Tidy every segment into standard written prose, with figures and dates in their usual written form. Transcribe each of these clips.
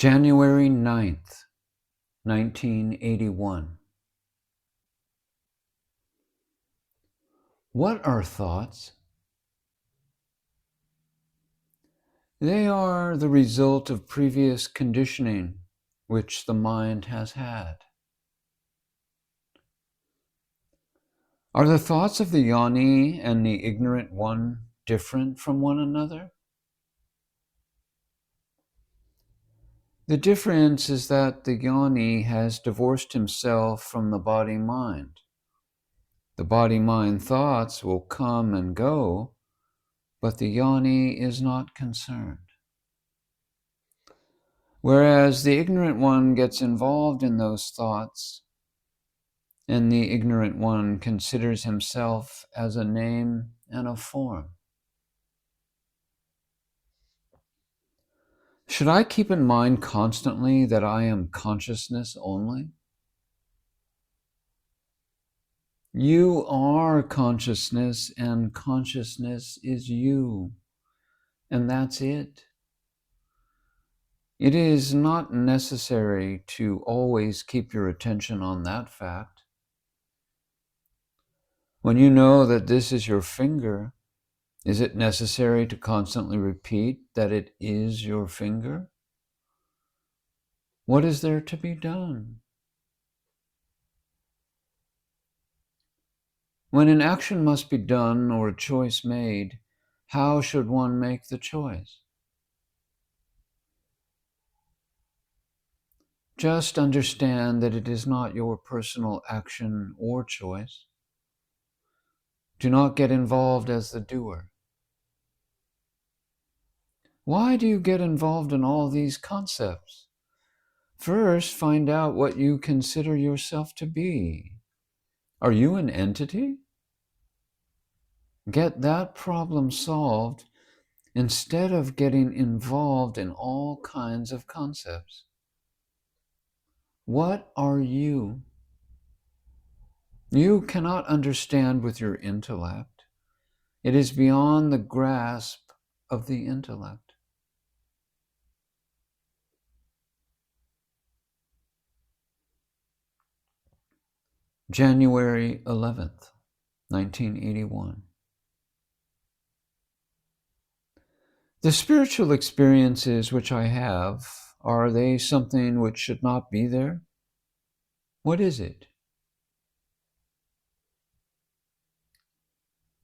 January 9th, 1981. What are thoughts? They are the result of previous conditioning which the mind has had. Are the thoughts of the jnani and the ignorant one different from one another? The difference is that the jnani has divorced himself from the body-mind. The body-mind thoughts will come and go, but the jnani is not concerned. Whereas the ignorant one gets involved in those thoughts, and the ignorant one considers himself as a name and a form. Should I keep in mind constantly that I am consciousness only? You are consciousness, and consciousness is you, and that's it. It is not necessary to always keep your attention on that fact. When you know that this is your finger, is it necessary to constantly repeat that it is your finger? What is there to be done? When an action must be done or a choice made, how should one make the choice? Just understand that it is not your personal action or choice. Do not get involved as the doer. Why do you get involved in all these concepts? First, find out what you consider yourself to be. Are you an entity? Get that problem solved instead of getting involved in all kinds of concepts. What are you? You cannot understand with your intellect. It is beyond the grasp of the intellect. January 11th, 1981. The spiritual experiences which I have, are they something which should not be there? What is it?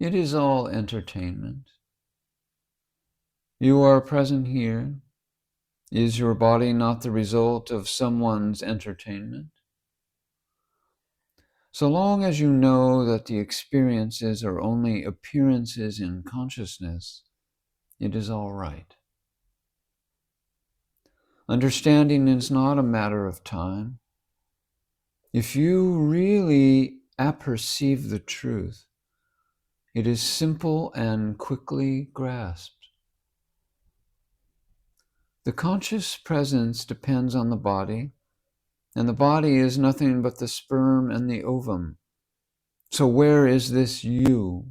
It is all entertainment. You are present here. Is your body not the result of someone's entertainment? So long as you know that the experiences are only appearances in consciousness, it is all right. Understanding is not a matter of time. If you really apperceive the truth, it is simple and quickly grasped. The conscious presence depends on the body, and the body is nothing but the sperm and the ovum. So where is this you?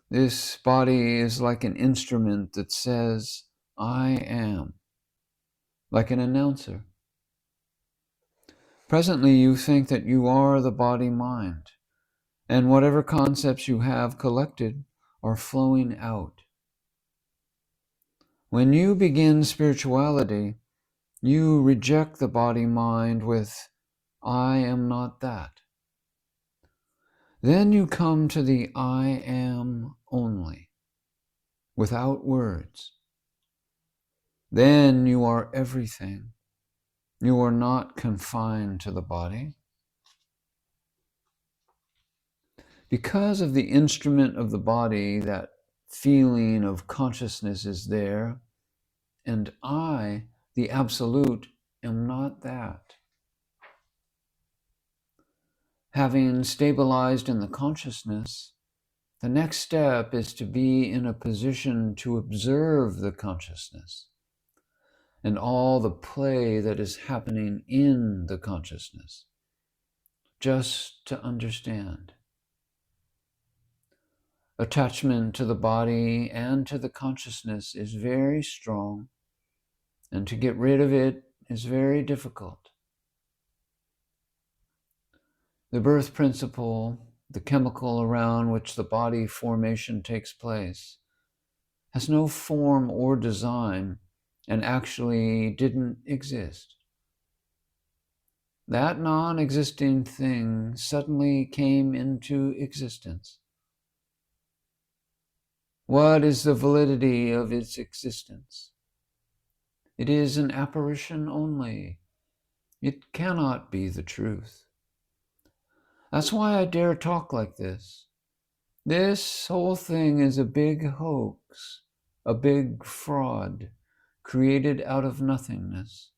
This body is like an instrument that says, I am, like an announcer. Presently you think that you are the body-mind, and whatever concepts you have collected are flowing out. When you begin spirituality, you reject the body-mind with, I am not that. Then you come to the I am only, without words. Then you are everything. You are not confined to the body. Because of the instrument of the body, that feeling of consciousness is there, and I, the Absolute, am not that. Having stabilized in the consciousness, the next step is to be in a position to observe the consciousness and all the play that is happening in the consciousness, just to understand. Attachment to the body and to the consciousness is very strong, and to get rid of it is very difficult. The birth principle, the chemical around which the body formation takes place, has no form or design and actually didn't exist. That non-existing thing suddenly came into existence. What is the validity of its existence? It is an apparition only. It cannot be the truth. That's why I dare talk like this. This whole thing is a big hoax, a big fraud, created out of nothingness.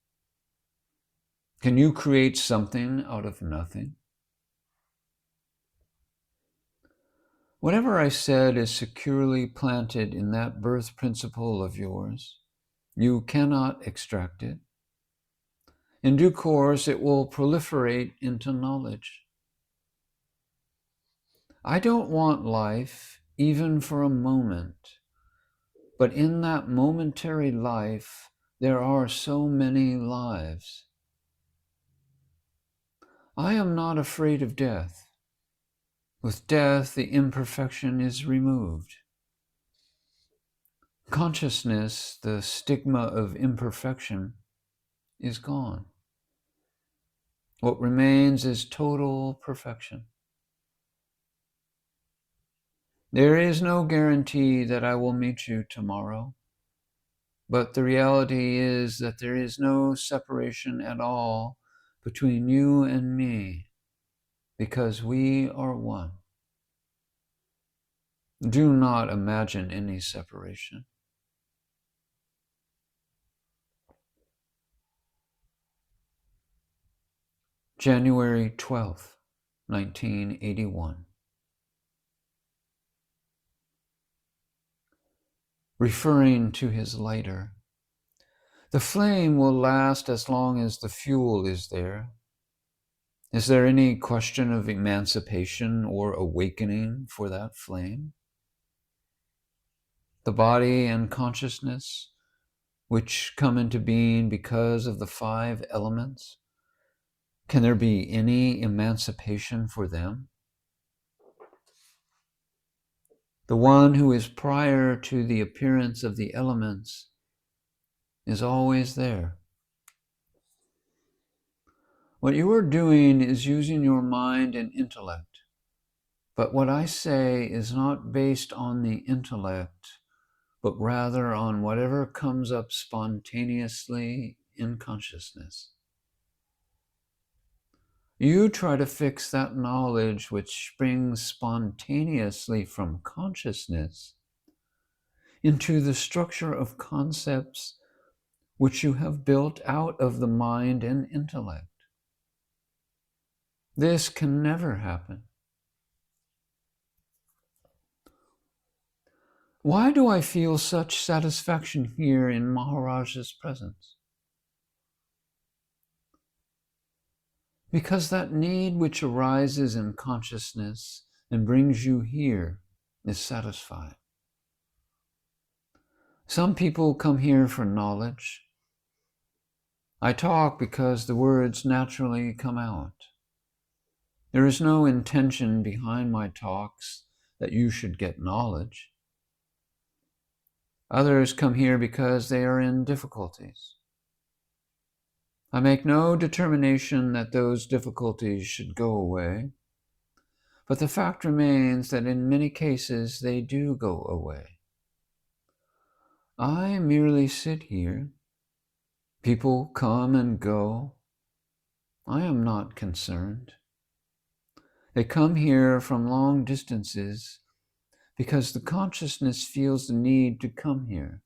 Can you create something out of nothing? Whatever I said is securely planted in that birth principle of yours. You cannot extract it. In due course, it will proliferate into knowledge. I don't want life, even for a moment, but in that momentary life, there are so many lives. I am not afraid of death. With death, the imperfection is removed. Consciousness, the stigma of imperfection, is gone. What remains is total perfection. There is no guarantee that I will meet you tomorrow, but the reality is that there is no separation at all between you and me, because we are one. Do not imagine any separation. January 12th, 1981. Referring to his lighter, the flame will last as long as the fuel is there. Is there any question of emancipation or awakening for that flame? The body and consciousness, which come into being because of the 5 elements, can there be any emancipation for them? The one who is prior to the appearance of the elements is always there. What you are doing is using your mind and intellect, but what I say is not based on the intellect, but rather on whatever comes up spontaneously in consciousness. You try to fix that knowledge which springs spontaneously from consciousness into the structure of concepts which you have built out of the mind and intellect. This can never happen. Why do I feel such satisfaction here in Maharaj's presence? Because that need which arises in consciousness and brings you here is satisfied. Some people come here for knowledge. I talk because the words naturally come out. There is no intention behind my talks that you should get knowledge. Others come here because they are in difficulties. I make no determination that those difficulties should go away, but the fact remains that in many cases they do go away. I merely sit here. People come and go. I am not concerned. They come here from long distances because the consciousness feels the need to come here.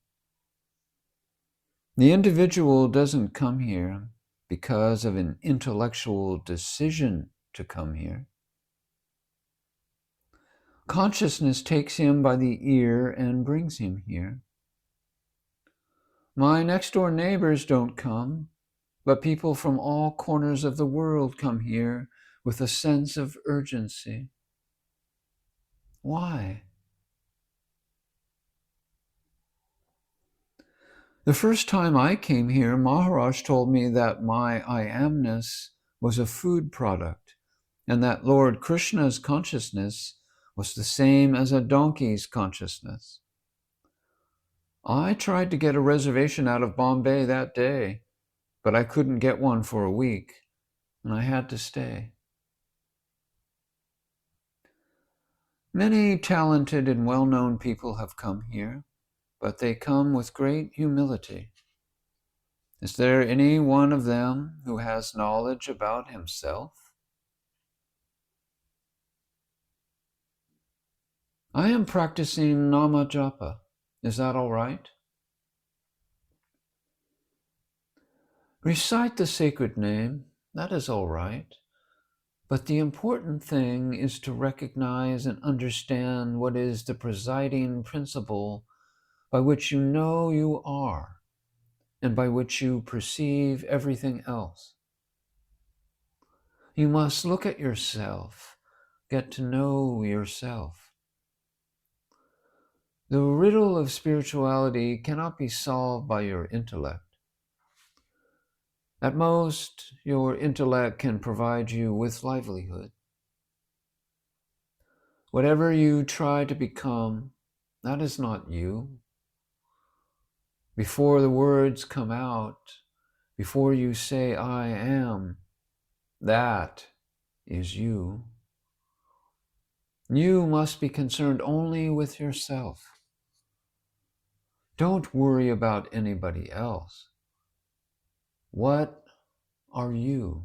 The individual doesn't come here because of an intellectual decision to come here. Consciousness takes him by the ear and brings him here. My next door neighbors don't come, but people from all corners of the world come here with a sense of urgency. Why? The first time I came here, Maharaj told me that my I amness was a food product, and that Lord Krishna's consciousness was the same as a donkey's consciousness. I tried to get a reservation out of Bombay that day, but I couldn't get one for a week, and I had to stay. Many talented and well-known people have come here, but they come with great humility. Is there any one of them who has knowledge about himself? I am practicing Nama Japa. Is that all right? Recite the sacred name. That is all right. But the important thing is to recognize and understand what is the presiding principle by which you know you are and by which you perceive everything else. You must look at yourself, get to know yourself. The riddle of spirituality cannot be solved by your intellect. At most, your intellect can provide you with livelihood. Whatever you try to become, that is not you. Before the words come out, before you say, I am, that is you. You must be concerned only with yourself. Don't worry about anybody else. What are you?